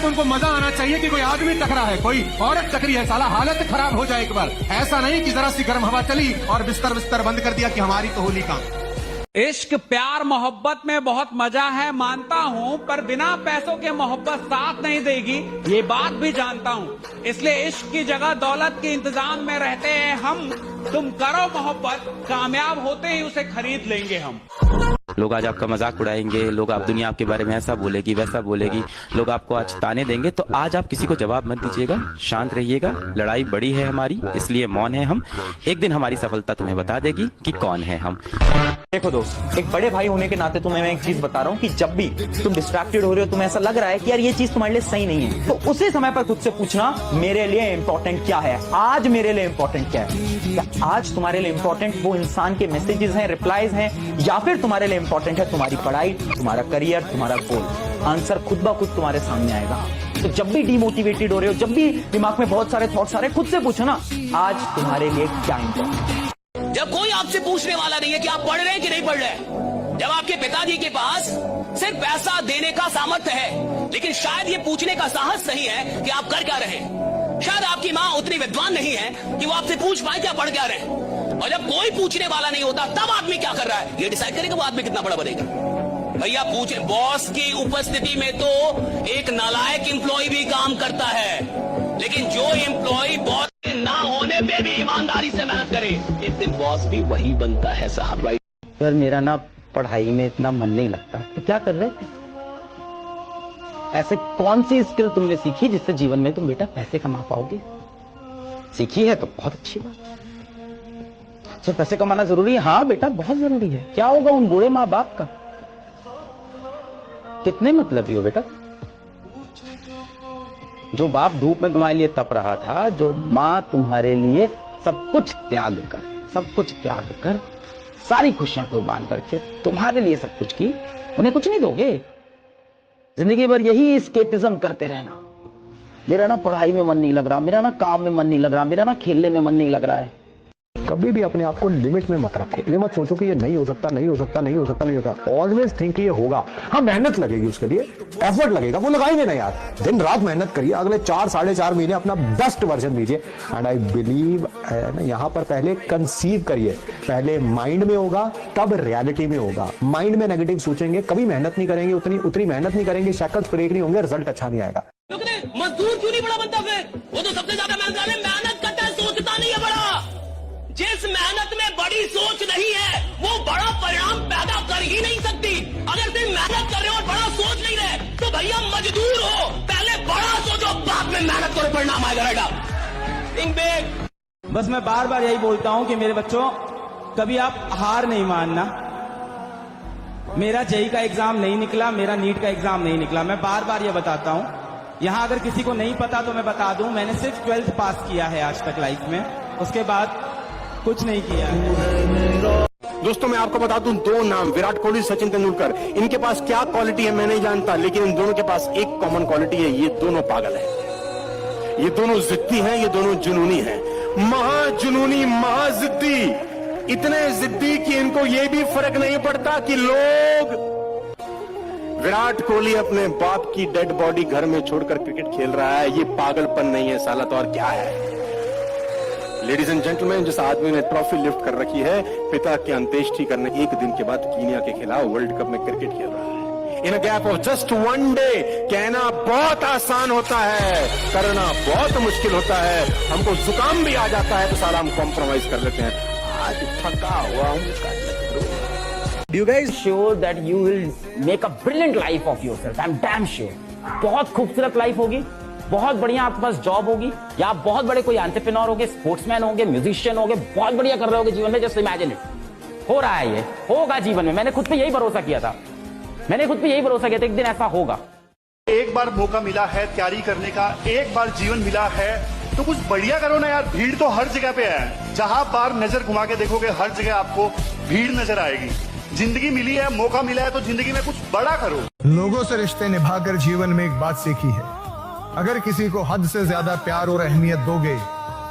तो उनको मजा आना चाहिए कि कोई आदमी टकरा है, कोई औरत टकरी है, साला हालत खराब हो जाए एक बार। ऐसा नहीं कि जरा सी गर्म हवा चली और बिस्तर बिस्तर बंद कर दिया कि हमारी तो होली काम। इश्क प्यार मोहब्बत में बहुत मजा है मानता हूँ, पर बिना पैसों के मोहब्बत साथ नहीं देगी, ये बात भी जानता हूँ। इसलिए इश्क की जगह दौलत के इंतजाम में रहते हैं हम। तुम करो मोहब्बत, कामयाब होते ही उसे खरीद लेंगे हम। लोग आज आपका मजाक उड़ाएंगे, लोग आप दुनिया आपके बारे में ऐसा बोलेगी वैसा बोलेगी, लोग आपको आज ताने देंगे, तो आज आप किसी को जवाब मत दीजिएगा, शांत रहिएगा। लड़ाई बड़ी है हमारी, इसलिए मौन है हम। एक दिन हमारी सफलता तुम्हें बता देगी कि कौन है हम। देखो दोस्त, एक बड़े भाई होने के नाते तुम्हें मैं एक चीज बता रहा हूँ कि जब भी तुम डिस्ट्रैक्टेड हो रहे हो, तुम्हें ऐसा लग रहा है कि यार ये चीज तुम्हारे लिए सही नहीं है, तो उसी समय पर खुद से पूछना मेरे लिए इंपॉर्टेंट क्या है, आज मेरे लिए इंपॉर्टेंट क्या है। क्या आज तुम्हारे लिए इंपॉर्टेंट वो इंसान के मैसेजेस हैं, रिप्लाईज हैं, या फिर तुम्हारे लिए इंपॉर्टेंट है तुम्हारी पढ़ाई, तुम्हारा करियर, तुम्हारा गोल। आंसर खुद ब खुद तुम्हारे सामने आएगा। तो जब भी डिमोटिवेटेड हो रहे हो, जब भी दिमाग में बहुत सारे थॉट्स आ रहे हैं, खुद से पूछो ना आज तुम्हारे लिए क्या इंपॉर्टेंट है। जब कोई आपसे पूछने वाला नहीं है कि आप पढ़ रहे हैं कि नहीं पढ़ रहे हैं, जब आपके पिताजी के पास सिर्फ पैसा देने का सामर्थ्य है, लेकिन शायद ये पूछने का साहस नहीं है कि आप कर क्या रहे हैं। शायद आपकी माँ उतनी विद्वान नहीं है कि वो आपसे पूछ पाए क्या पढ़ क्या रहे हैं। और जब कोई पूछने वाला नहीं होता, तब आदमी क्या कर रहा है ये डिसाइड करेगा वो आदमी कितना बड़ा बनेगा। भैया पूछे, बॉस की उपस्थिति में तो एक नालायक एम्प्लॉय भी काम करता है, लेकिन जो एम्प्लॉय बॉस ना होने पे भी ईमानदारी से मेहनत करे, एक दिन बॉस भी वही बनता है साहब। भाई सर मेरा ना पढ़ाई में इतना मन नहीं लगता, तो क्या कर रहे थे? ऐसे कौन सी स्किल तुमने सीखी जिससे जीवन में तुम बेटा पैसे कमा पाओगे? सीखी है तो बहुत अच्छी बात। सर पैसे कमाना जरूरी है? हाँ बेटा बहुत जरूरी है। क्या होगा उन बूढ़े माँ बाप का? कितने मतलबी हो बेटा। जो बाप धूप में तुम्हारे लिए तप रहा था, जो माँ तुम्हारे लिए सब कुछ त्याग कर सारी खुशियां कुर्बान करके तुम्हारे लिए सब कुछ की, उन्हें कुछ नहीं दोगे? जिंदगी भर यही एस्केपिज्म करते रहना। मेरा ना पढ़ाई में मन नहीं लग रहा, मेरा ना काम में मन नहीं लग रहा, मेरा ना खेलने में मन नहीं लग रहा है। कभी भी अपने आप को लिमिट में मत रखो। ये मत सोचो कि ये नहीं हो सकता, नहीं हो सकता, नहीं हो सकता, नहीं होता। ऑलवेज थिंक ये होगा। हाँ मेहनत लगेगी, उसके लिए एफर्ट लगेगा, वो लगाएंगे ना यार। दिन रात मेहनत करिए, अगले 4-4.5 महीने अपना बेस्ट वर्जन दीजिए। एंड आई बिलीव यहाँ पर पहले कंसीव करिए, पहले माइंड में होगा तब रियलिटी में होगा। माइंड में नेगेटिव सोचेंगे, कभी मेहनत नहीं करेंगे, उतनी मेहनत नहीं करेंगे, शक्ल ब्रेक नहीं होंगे, रिजल्ट अच्छा नहीं आएगा। मजदूर क्यों नहीं बड़ा बनता फिर? वो तो सबसे ज्यादा मेहनत करता है, सोचता नहीं है बड़ा। जिस मेहनत में बड़ी सोच नहीं है वो बड़ा परिणाम पैदा कर ही नहीं सकती। अगर सिर्फ मेहनत कर रहे हो और बड़ा सोच नहीं रहे तो भैया मजदूर हो, पहले बड़ा सोचो बाद में मेहनत करो, परिणाम आएगा। बेटा थिंक बिग। बस मैं बार बार यही बोलता हूं कि मेरे बच्चों कभी आप हार नहीं मानना। मेरा जेई का एग्जाम नहीं निकला, मेरा नीट का एग्जाम नहीं निकला, मैं बार बार ये बताता हूं। यहां अगर किसी को नहीं पता तो मैं बता दूं, मैंने सिर्फ 12th पास किया है आज तक लाइफ में, उसके बाद कुछ नहीं किया है। दोस्तों मैं आपको बता दूं, 2 नाम विराट कोहली, सचिन तेंदुलकर, इनके पास क्या क्वालिटी है मैं नहीं जानता, लेकिन इन दोनों के पास एक कॉमन क्वालिटी है, ये दोनों पागल हैं, ये दोनों जिद्दी हैं, ये दोनों जुनूनी हैं, महाजुनूनी, महाजिद्दी, इतने जिद्दी कि इनको ये भी फर्क नहीं पड़ता कि लोग विराट कोहली अपने बाप की डेड बॉडी घर में छोड़कर क्रिकेट खेल रहा है। ये पागलपन नहीं है साला, तो और क्या है? लेडीज एंड जेंटलमैन, जिस आदमी ने ट्रॉफी लिफ्ट कर रखी है, पिता की अंत्येष्टि करने एक दिन के बाद कीनिया के खिलाफ वर्ल्ड कप में क्रिकेट खेल रहा है। In a gap of just 1 day. कहना बहुत आसान होता है, करना बहुत मुश्किल होता है। हमको जुकाम भी आ जाता है तो साला हम कॉम्प्रोमाइज कर लेते हैं। आज थका हुआ हूं। Do you guys sure that you will make a brilliant life of yourself? I'm damn sure. बहुत खूबसूरत लाइफ होगी, बहुत बढ़िया आपके पास जॉब होगी, या आप बहुत बड़े कोई एंटरप्रेन्योर होगे, स्पोर्ट्समैन होंगे, म्यूजिशियन होगे, बहुत बढ़िया कर रहे होगे जीवन में। Just imagine it. हो रहा है, ये होगा जीवन में। मैंने खुद पे यही भरोसा किया था, एक दिन ऐसा होगा। एक बार मौका मिला है तैयारी करने का, एक बार जीवन मिला है तो कुछ बढ़िया करो ना यार। भीड़ तो हर जगह पे है, जहां बार नजर घुमा के देखोगे हर जगह आपको भीड़ नजर आएगी। जिंदगी मिली है, मौका मिला है तो जिंदगी में कुछ बड़ा करो। लोगों से रिश्ते निभाकर जीवन में एक बात सीखी है, अगर किसी को हद से ज्यादा प्यार और अहमियत दोगे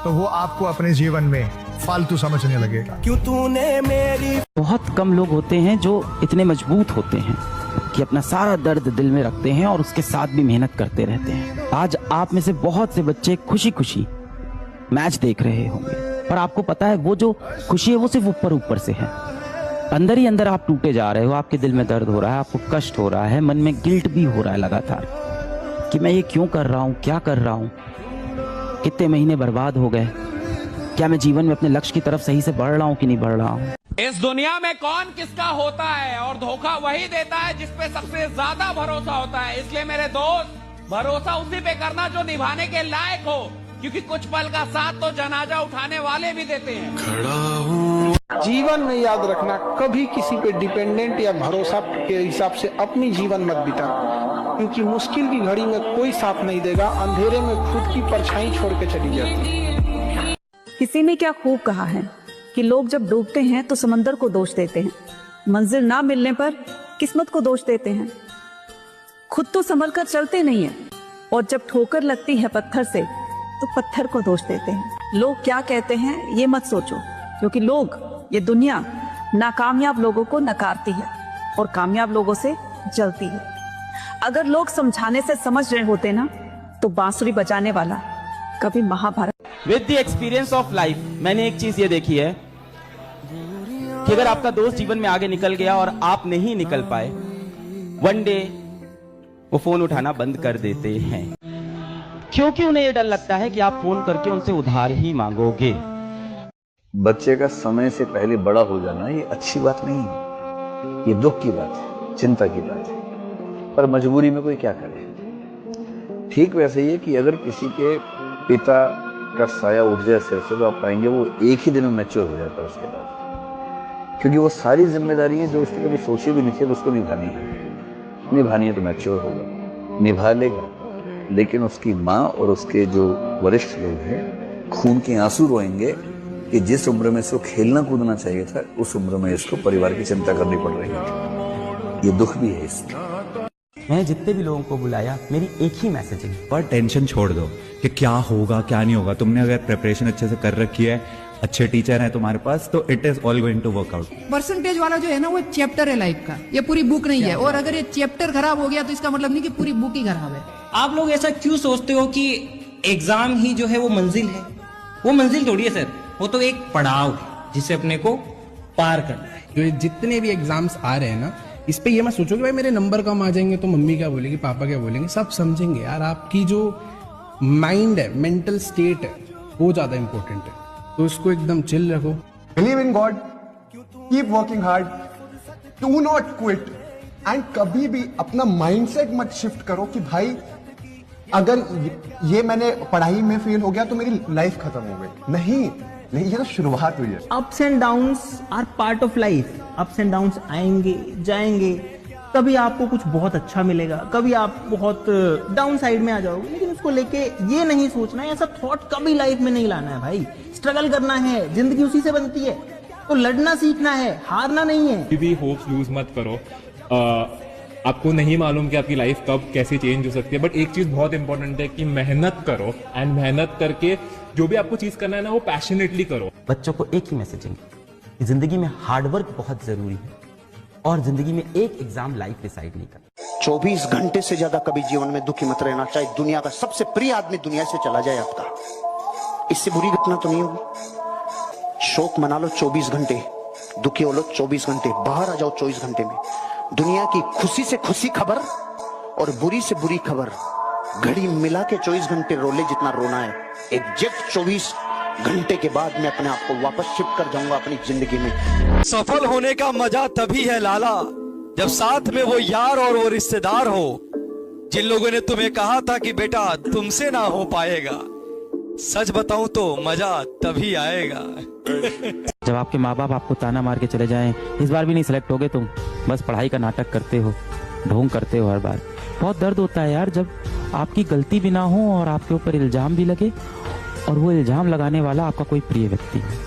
तो वो आपको अपने जीवन में फालतू समझने लगेगा। क्यों तूने मेरी। बहुत कम लोग होते हैं जो इतने मजबूत होते हैं, कि अपना सारा दर्द दिल में रखते हैं और उसके साथ भी मेहनत करते रहते हैं। आज आप में से बहुत से बच्चे खुशी खुशी मैच देख रहे होंगे, पर आपको पता है वो जो खुशी है वो सिर्फ ऊपर ऊपर से है। अंदर ही अंदर आप टूटे जा रहे हो, आपके दिल में दर्द हो रहा है, आपको कष्ट हो रहा है, मन में गिल्ट भी हो रहा है लगातार कि मैं ये क्यों कर रहा हूँ, क्या कर रहा हूँ, कितने महीने बर्बाद हो गए, क्या मैं जीवन में अपने लक्ष्य की तरफ सही से बढ़ रहा हूँ कि नहीं बढ़ रहा हूँ। इस दुनिया में कौन किसका होता है और धोखा वही देता है जिस पे सबसे ज्यादा भरोसा होता है। इसलिए मेरे दोस्त, भरोसा उसी पे करना जो निभाने के लायक हो, क्योंकि कुछ पल का साथ तो जनाजा उठाने वाले भी देते हैं। जीवन में याद रखना, कभी किसी पे डिपेंडेंट या भरोसा के हिसाब से अपनी जीवन मत बिताना, क्योंकि मुश्किल की घड़ी में कोई साथ नहीं देगा, अंधेरे में खुद की परछाई छोड़ के चली जाती। किसी ने क्या खूब कहा है कि लोग जब डूबते हैं तो समंदर को दोष देते हैं, मंजिल ना मिलने पर किस्मत को दोष देते हैं, खुद तो संभल कर चलते नहीं है, और जब ठोकर लगती है पत्थर से तो पत्थर को दोष देते हैं। लोग क्या कहते हैं ये मत सोचो, क्योंकि लोग, ये दुनिया नाकामयाब लोगों को नकारती है और कामयाब लोगों से जलती है। अगर लोग समझाने से समझ रहे होते ना, तो बांसुरी बजाने वाला कभी Mahabharat. With the experience of life मैंने एक चीज ये देखी है कि अगर आपका दोस्त जीवन में आगे निकल गया और आप नहीं निकल पाए, वन डे वो फोन उठाना बंद कर देते हैं, क्योंकि उन्हें ये डर लगता है कि आप फोन करके उनसे उधार ही मांगोगे। बच्चे का समय से पहले बड़ा हो जाना ये अच्छी बात नहीं है, ये दुख की बात है, चिंता की बात है, पर मजबूरी में कोई क्या करे। ठीक वैसे ही है कि अगर किसी के पिता का साया उठ जाए सिर से, तो आप पाएंगे वो एक ही दिन में मैच्योर हो जाता है उसके बाद, क्योंकि वो सारी जिम्मेदारियां जो उसने कभी सोची भी नहीं थी तो उसको निभानी है तो मैच्योर होगा, निभा लेगा। लेकिन उसकी माँ और उसके जो वरिष्ठ लोग हैं खून के आंसू रोएंगे कि जिस उम्र में इसको खेलना कूदना चाहिए था, उस उम्र में इसको परिवार की चिंता करनी पड़ रही है। ये दुख भी है इसमें। मैंने जितने भी लोगों को बुलाया, मेरी एक ही मैसेज है, पर टेंशन छोड़ दो कि क्या होगा क्या नहीं होगा। तुमने अगर प्रिपरेशन अच्छे से कर रखी है, अच्छे टीचर हैं तुम्हारे पास, तो it is all going to work out. Percentage वाला जो है ना, वो चैप्टर है लाइफ का, ये पूरी बुक नहीं है। और अगर ये चैप्टर खराब हो गया तो इसका मतलब नहीं कि पूरी बुक ही खराब है। आप लोग ऐसा क्यों सोचते हो कि एग्जाम ही जो है वो मंजिल है? वो मंजिल थोड़ी है सर, वो तो एक पड़ाव है जिसे अपने को पार करना है। जो जितने भी एग्जाम्स आ रहे हैं ना, इस पे ये मत सोचो कि भाई मेरे नंबर कम आ जाएंगे तो मम्मी क्या बोलेगी, पापा क्या बोलेंगे। सब समझेंगे यार, आपकी जो माइंड है, मेंटल स्टेट है, वो ज्यादा इंपॉर्टेंट है, तो इसको एकदम चिल रखो। Believe in God, keep working hard, do not quit, and कभी भी अपना माइंडसेट मत शिफ्ट करो कि भाई अगर ये मैंने पढ़ाई में फेल हो गया तो मेरी लाइफ खत्म हो गई। नहीं, ये तो शुरुआत हुई है। Ups and downs are part of life. Ups and downs आएंगे जाएंगे, कभी आपको कुछ बहुत अच्छा मिलेगा, कभी आप बहुत डाउन साइड में आ जाओगे, लेकिन उसको लेके ये नहीं सोचना है, ऐसा थॉट कभी लाइफ में नहीं लाना है भाई। स्ट्रगल करना है, जिंदगी उसी से बनती है, तो लड़ना सीखना है, हारना नहीं है। भी होप्स लूज मत करो। आपको नहीं मालूम कि आपकी लाइफ कब कैसे चेंज हो सकती है, बट एक चीज बहुत इंपॉर्टेंट है कि मेहनत करो, एंड मेहनत करके जो भी आपको चीज करना है ना, वो पैशनेटली करो। बच्चों को एक ही मैसेज है कि जिंदगी में हार्डवर्क बहुत जरूरी है, और जिंदगी में एक एग्जाम लाइफ डिसाइड नहीं करता। 24 घंटे से ज्यादा कभी जीवन में दुखी मत रहना, चाहे दुनिया का सबसे प्रिय आदमी दुनिया से चला जाए आपका, इससे बुरी घटना तो नहीं होगी। शोक मना लो 24 घंटे, दुखी हो लो 24 घंटे, बाहर आ जाओ 24 घंटे में। दुनिया की खुशी से खुशी खबर और बुरी से बुरी खबर घड़ी मिला के 24 घंटे रोले जितना रोना है, एग्जैक्ट 24 घंटे के बाद मैं अपने आप को वापस शिफ्ट कर जाऊंगा अपनी जिंदगी में। सफल होने का मजा तभी है लाला, जब साथ में वो यार और वो रिश्तेदार हो जिन लोगों ने तुम्हें कहा था कि बेटा तुमसे ना हो पाएगा। सच बताऊं तो मजा तभी आएगा जब आपके माँ बाप आपको ताना मार के चले जाएं, इस बार भी नहीं सिलेक्ट होगे तुम, बस पढ़ाई का नाटक करते हो, ढोंग करते हो हर बार। बहुत दर्द होता है यार जब आपकी गलती भी ना हो और आपके ऊपर इल्जाम भी लगे, और वो इल्जाम लगाने वाला आपका कोई प्रिय व्यक्ति है।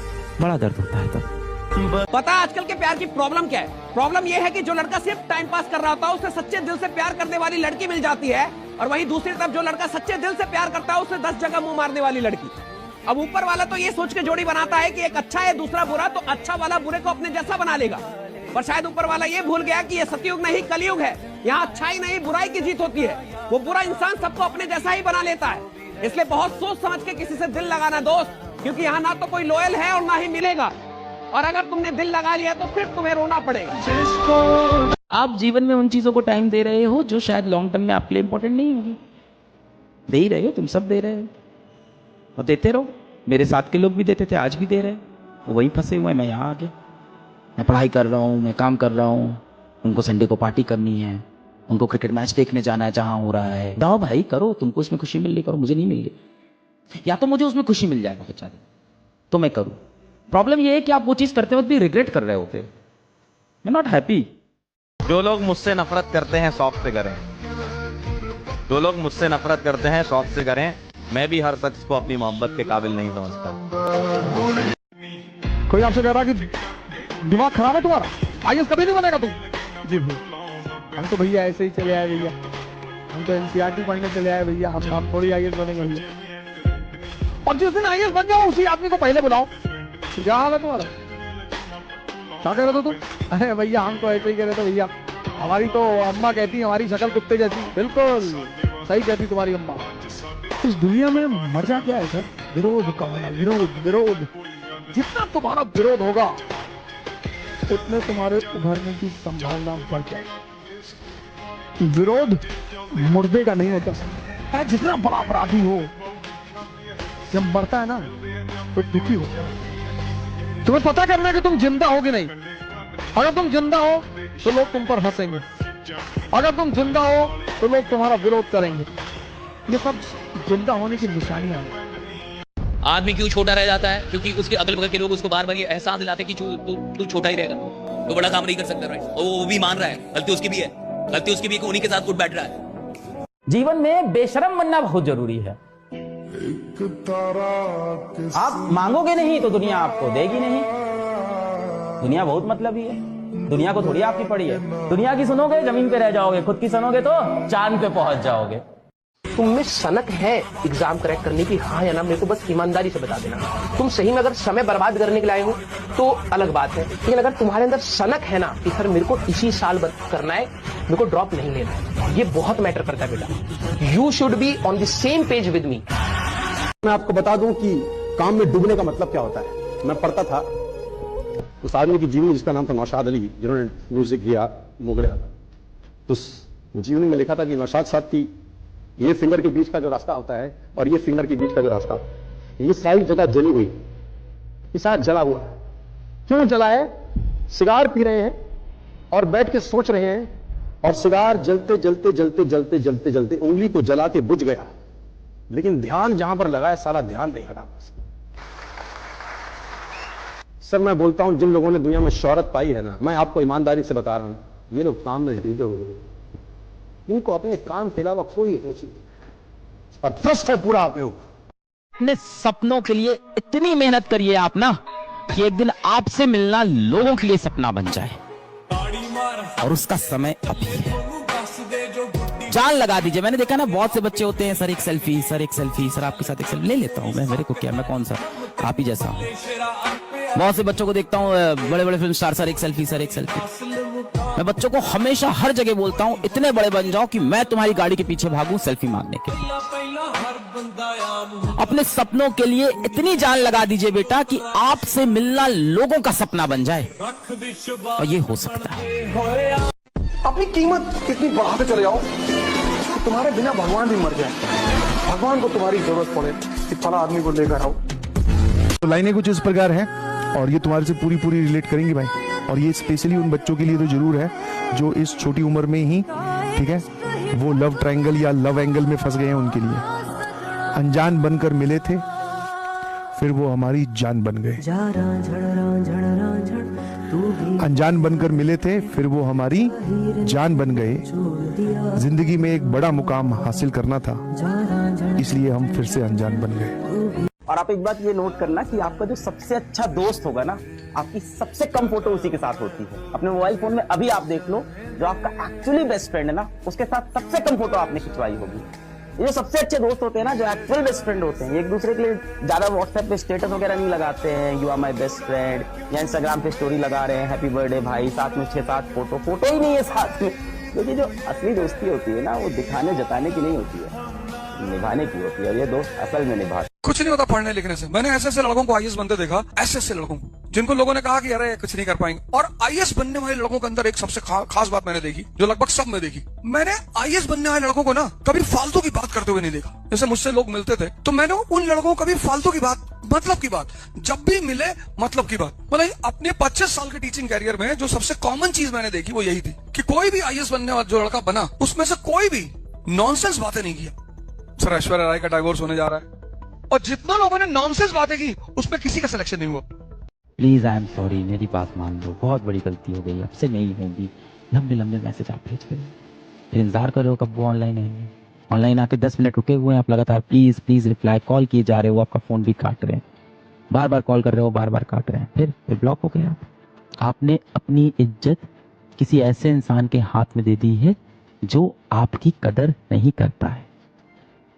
बड़ा दर्द होता है तब। पता है आजकल के प्यार की प्रॉब्लम क्या है? प्रॉब्लम ये है कि जो लड़का सिर्फ टाइम पास कर रहा होता है, उसे सच्चे दिल से प्यार करने वाली लड़की मिल जाती है, और वहीं दूसरी तरफ जो लड़का सच्चे दिल से प्यार करता है, उसे 10 जगह मुंह मारने वाली लड़की। अब ऊपर वाला तो ये सोच के जोड़ी बनाता है कि एक अच्छा है दूसरा बुरा, तो अच्छा वाला बुरे को अपने जैसा बना लेगा, पर शायद ऊपर वाला ये भूल गया कि ये सतयुग नहीं कलयुग है। यहाँ अच्छाई नहीं बुराई की जीत होती है। वो बुरा इंसान सबको अपने जैसा ही बना लेता है। इसलिए बहुत सोच समझ के किसी से दिल लगाना दोस्त, क्योंकि यहाँ ना तो कोई लॉयल है और ना ही मिलेगा। और अगर तुमने दिल लगा लिया तो फिर तुम्हें रोना पड़ेगा। आप जीवन में उन चीजों को टाइम दे रहे हो जो शायद लॉन्ग टर्म में आपके लिए इंपॉर्टेंट नहीं होगी। दे ही रहे हो, तुम सब दे रहे हो और देते रहो। मेरे साथ के लोग भी देते थे, आज भी दे रहे हैं। वहीं फंसे हुए हैं, मैं यहाँ आ गया। मैं पढ़ाई कर रहा हूँ, मैं काम कर रहा हूँ, उनको संडे को पार्टी करनी है, उनको क्रिकेट मैच देखने जाना है जहाँ हो रहा है। दाओ भाई करो, तुमको उसमें खुशी मिल रही करो, मुझे नहीं मिल रही। या तो मुझे उसमें खुशी मिल जाएगा बेचारे तो मैं करूँ। प्रॉब्लम ये है कि आप वो चीज़ करते वक्त भी रिग्रेट कर रहे होते। मैं नॉट हैप्पी। जो लोग मुझसे नफरत करते हैं शौक से करें, जो लोग मुझसे नफरत करते हैं शौक से करें। मैं भी हर शख्स को अपनी मोहब्बत के काबिल नहीं समझता। कोई आपसे कह रहा कि दिमाग खराब है तुम्हारा, आईएएस कभी नहीं बनेगा तुम। जी हम तो भैया ऐसे ही चले आए भैया, हम तो एनसीईआरटी पढ़ने चले आए भैया, हम थोड़ी आईएएस बनेंगे भैया। और जिस दिन आईएएस बन जाओ उसी आदमी को पहले बुलाओ। क्या हाल है तुम्हारा, क्या कह रहे थे तुम? अरे भैया हम तो ऐसे ही कह रहे थे भैया, हमारी तो अम्मा कहती है हमारी शक्ल कुत्ते जैसी। बिल्कुल सही कहती तुम्हारी अम्मा। इस दुनिया में मजा क्या है सर? विरोध का होना, विरोध विरोध। जितना तुम्हारा विरोध होगा उतने तुम्हारे उभरने की संभावना बढ़ जाएगी। विरोध मुर्दे का नहीं होता। जितना बड़ा अपराधी हो जब मरता है ना तो दुखी होता है। तुम्हें पता करना है कि तुम जिंदा हो कि नहीं। अगर तुम जिंदा हो तो लोग तुम पर हंसेंगे, अगर तुम जिंदा हो तो लोग तुम्हारा विरोध करेंगे। ये सब जिंदा होने की निशानियां हैं। आदमी क्यों छोटा रह जाता है? क्योंकि उसके अगल बगल के लोग उसको बार बार ये एहसास दिलाते हैं कि तू छोटा ही रहेगा, तो बड़ा काम नहीं कर सकता। राइट, वो भी मान रहा है गलती उसकी भी है, गलती उसकी भी, उन्हीं के साथ उठ बैठ रहा है। जीवन में बेशरम बनना बहुत जरूरी है। आप मांगोगे नहीं तो दुनिया आपको देगी नहीं। दुनिया बहुत मतलबी है, दुनिया को थोड़ी आपकी पड़ी है। दुनिया की सुनोगे जमीन पे रह जाओगे, खुद की सुनोगे तो चांद पे पहुंच जाओगे। तुम में सनक है एग्जाम क्रैक करने की, हाँ या ना, मेरे को बस ईमानदारी से बता देना। तुम सही में अगर समय बर्बाद करने के लिए आए हो तो अलग बात है, लेकिन अगर तुम्हारे अंदर सनक है ना कि सर मेरे को इसी साल करना है, मेरे को ड्रॉप नहीं लेना है, ये बहुत मैटर करता है बेटा। You should be on the same page with me. मैं आपको बता दूं कि काम में डूबने का मतलब क्या होता है। मैं पढ़ता था उस आदमी की जीवनी जिसका नाम था नौशाद अली, जिन्होंने म्यूजिक किया मोगरे। तो उस जीवनी में लिखा था कि नौशाद साहब की ये फिंगर के बीच का जो रास्ता होता है और ये फिंगर के बीच का जो रास्ता, ये सारी जगह जली हुई, ये सारा जला हुआ। क्यों जला है? सिगार पी रहे हैं और बैठ के सोच रहे हैं, और सिगार जलते जलते जलते जलते जलते जलते उंगली को जला के बुझ गया, लेकिन ध्यान जहां पर लगा है सारा ध्यान नहीं हटा। सर मैं बोलता हूं जिन लोगों ने दुनिया में शोहरत पाई है ना, मैं आपको ईमानदारी से बता रहा हूं, ये लोग काम नहीं देते। इनको अपने काम के अलावा कोई नहीं, और ट्रस्ट है पूरा आप लोग। अपने सपनों के लिए इतनी मेहनत करिए आप ना कि एक दिन आपसे मिलना लोगों के लिए सपना बन जाए, और उसका समय अभी है। जान लगा दीजिए। मैंने देखा ना बहुत से बच्चे होते हैं, सर एक सेल्फी, सर एक सेल्फी, सर आपके साथ एक सेल्फी ले लेता हूं मैं, मेरे को क्या, मैं कौन सा आप ही जैसा हूं। बहुत से बच्चों को देखता हूं, बड़े बड़े फिल्म स्टार, सर एक सेल्फी, सर एक सेल्फी। मैं बच्चों को हमेशा हर जगह बोलता हूं इतने बड़े बन जाओ कि मैं तुम्हारी गाड़ी के पीछे भागूं सेल्फी मांगने के लिए। अपने सपनों के लिए इतनी जान लगा दीजिए बेटा कि आपसे मिलना लोगों का सपना बन जाए, और ये हो सकता है। अपनी कीमत इतनी बढ़ाते चले जाओ कि तुम्हारे बिना भगवान भी मर जाए, भगवान को तुम्हारी जरूरत पड़े कि फला आदमी को लेकर आओ। तो लाइनें कुछ इस प्रकार हैं, और ये तुम्हारे से पूरी पूरी रिलेट करेंगी भाई, और ये स्पेशली उन बच्चों के लिए तो जरूर है जो इस छोटी उम्र में ही, ठीक है, वो लव ट्रायंगल या लव एंगल में फंस गए हैं। उनके लिए अनजान बनकर मिले थे, फिर वो हमारी जान बन गए। अनजान बनकर मिले थे, फिर वो हमारी जान बन गए। जिंदगी में एक बड़ा मुकाम हासिल करना था, इसलिए हम फिर से अनजान बन गए। और आप एक बात ये नोट करना कि आपका जो सबसे अच्छा दोस्त होगा ना, आपकी सबसे कम फोटो उसी के साथ होती है। अपने मोबाइल फोन में अभी आप देख लो, जो आपका एक्चुअली बेस्ट फ्रेंड है ना, उसके साथ सबसे कम फोटो आपने खिंचवाई होगी। ये जो सबसे अच्छे दोस्त होते हैं ना, जो एक्चुअल बेस्ट फ्रेंड होते हैं, एक दूसरे के लिए ज्यादा व्हाट्सएप पे स्टेटस वगैरह नहीं लगाते हैं, you are my best friend, या इंस्टाग्राम पे स्टोरी लगा रहे हैं हैप्पी बर्थडे भाई, साथ में 6-7 फोटो ही नहीं है साथ में। क्योंकि जो असली दोस्ती होती है ना, वो दिखाने जताने की नहीं होती है, निभाने की होती है। ये दोस्त असल में निभाते। कुछ नहीं होता पढ़ने लिखने से। मैंने ऐसे लड़कों को आईएएस बनते देखा, ऐसे लड़कों को जिनको लोगों ने कहा कि अरे कुछ नहीं कर पाएंगे, और आईएएस बनने वाले लड़कों के अंदर एक सबसे खास बात मैंने देखी, जो लगभग सब में देखी। मैंने आईएएस बनने वाले लड़कों को ना कभी फालतू की बात करते हुए नहीं देखा। जैसे मुझसे लोग मिलते थे तो मैंने उन लड़कों को कभी फालतू की बात, मतलब की बात, जब भी मिले मतलब की बात। मतलब अपने 25 साल के टीचिंग कैरियर में जो सबसे कॉमन चीज मैंने देखी वो यही थी कि कोई भी आईएएस बनने वाला जो लड़का बना, उसमें से कोई भी नॉनसेंस बातें नहीं किया। सर ऐश्वर्या राय का डाइवोर्स होने जा रहा है, और जितना लोगों ने नॉनसेंस बातें की उसमें किसी का सिलेक्शन नहीं हुआ। प्लीज आई एम सॉरी, मेरी बात मान लो, बहुत बड़ी गलती हो गई, अब से नहीं होगी। लंबे लंबे मैसेज आप भेज रहे हो, फिर इंतजार करो कब वो ऑनलाइन आएंगे। ऑनलाइन आके 10 मिनट रुके हुए हैं आप, लगातार प्लीज प्लीज रिप्लाई कॉल किए जा रहे हो, आपका फोन भी काट रहे हैं, बार बार कॉल कर रहे हो, बार बार काट रहे हैं, फिर ब्लॉक हो गया। आपने अपनी इज्जत किसी ऐसे इंसान के हाथ में दे दी है जो आपकी कदर नहीं करता है।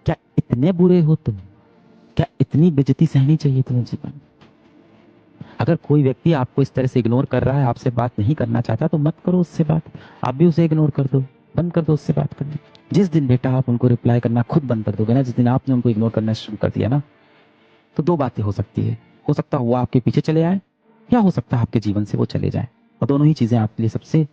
क्या इतने बुरे हो तुम? क्या इतनी बेइज्जती सहनी चाहिए तुम्हें जीवन? अगर कोई व्यक्ति आपको इस तरह से इग्नोर कर रहा है, आपसे बात नहीं करना चाहता, तो मत करो उससे बात, आप भी उसे इग्नोर कर दो, बंद कर दो उससे बात करनी। जिस दिन बेटा आप उनको रिप्लाई करना खुद बंद कर दोगे ना, जिस दिन आपने उनको इग्नोर करना शुरू कर दिया ना, तो 2 बातें हो सकती है। हो सकता है वो आपके पीछे चले आए, या हो सकता है आपके जीवन से वो चले जाए, और दोनों ही चीजें आपके लिए सबसे